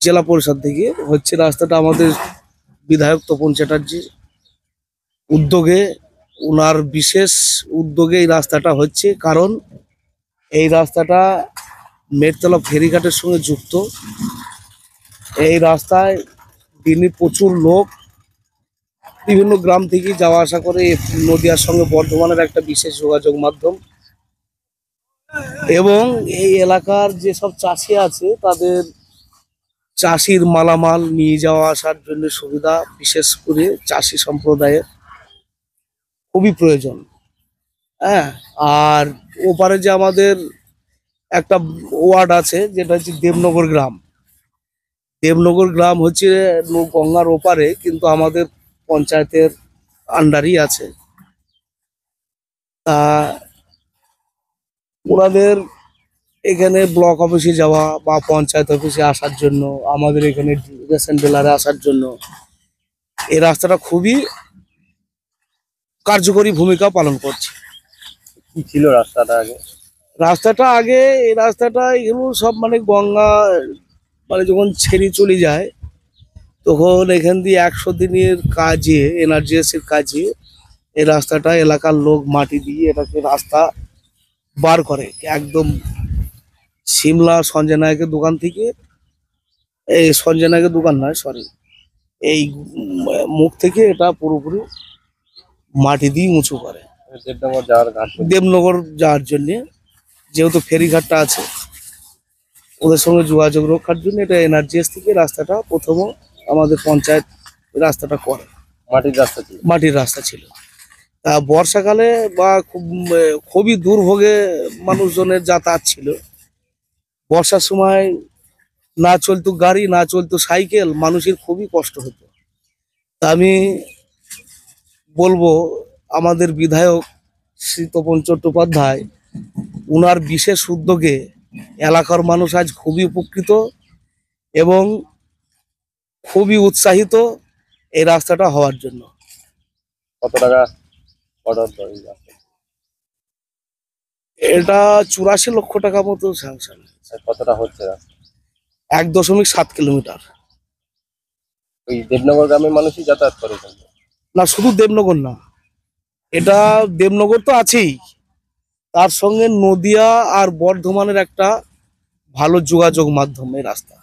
জেলা পরিষদ থেকে হচ্ছে। রাস্তাটা আমাদের বিধায়ক তপন চ্যাটার্জির উদ্যোগে, ওনার বিশেষ উদ্যোগে এই রাস্তাটা হচ্ছে। কারণ এই রাস্তাটা মেটতলা ফেরিঘাটের সঙ্গে যুক্ত। এই রাস্তায় দিনে প্রচুর লোক বিভিন্ন গ্রাম থেকে যাওয়া আসা করে। নদিয়ার সঙ্গে বর্ধমানের একটা বিশেষ যোগাযোগ মাধ্যম, এবং এই এলাকার যেসব চাষি আছে তাদের চাষির মালামাল নিয়ে যাওয়া আসার জন্য সুবিধা, বিশেষ করে চাষি সম্প্রদায়ের খুবই প্রয়োজন। হ্যাঁ, আর ওপারে যে আমাদের একটা ওয়ার্ড আছে যেটা হচ্ছে দেবনগর গ্রাম। দেবনগর গ্রাম হচ্ছে গঙ্গার ওপারে, কিন্তু আমাদের পঞ্চায়েতের আন্ডারই আছে। তা ওনাদের এখানে ব্লক অফিসে যাওয়া বা পঞ্চায়েত অফিসে আসার জন্য, আমাদের এখানে রেশন ডিলারে আসার জন্য এই রাস্তাটা খুবই কার্যকরী ভূমিকা পালন করছে। কি ছিল রাস্তাটা আগে? এই রাস্তাটা এগুলো সব মানে গঙ্গা মানে যখন ছেড়ে চলে যায় তখন এখান দিয়ে 100 দিনের কাজে, এনআরজিএসের কাজে এই রাস্তাটা এলাকার লোক মাটি দিয়ে এটাকে রাস্তা বার করে। একদম সিমলা সঞ্জয় নায়কের দোকান থেকে, এই সঞ্জয় নায়কের দোকান নয়, সরি, এই মুখ থেকে এটা পুরোপুরি মাটি দিয়ে উঁচু করে দেবনগর যাওয়ার জন্য। যেহেতু ফেরিঘাটটা আছে, ওদের সঙ্গে যোগাযোগ রক্ষার জন্য এটা এনআরজিএস থেকে রাস্তাটা প্রথম আমাদের পঞ্চায়েত রাস্তাটা করে। মাটির রাস্তা ছিল। তা বর্ষাকালে বা খুবই দুর্ভোগে মানুষজনের যাতায়াত ছিল। বর্ষার সময় না চলতো গাড়ি, না চলতো সাইকেল, মানুষের খুবই কষ্ট হতো। তা আমি বলবো আমাদের বিধায়ক শ্রী তপন চট্টোপাধ্যায়, উনার বিশেষ উদ্যোগে এলাকার মানুষ আজ খুবই উপকৃত এবং খুবই উৎসাহিত এই রাস্তাটা হওয়ার জন্য। কত টাকা অর্ডার? এটা 84 লক্ষ টাকা মতো স্যাংশন। কতটা হচ্ছে? 1.7 কিলোমিটার। ওই দেবনগর গ্রামের মানুষই যাতায়াত করে? না, শুধু দেবনগর না, এটা দেবনগর তো আছেই, তার সঙ্গে নদিয়া আর বর্ধমানের একটা ভালো যোগাযোগ মাধ্যম এই রাস্তা।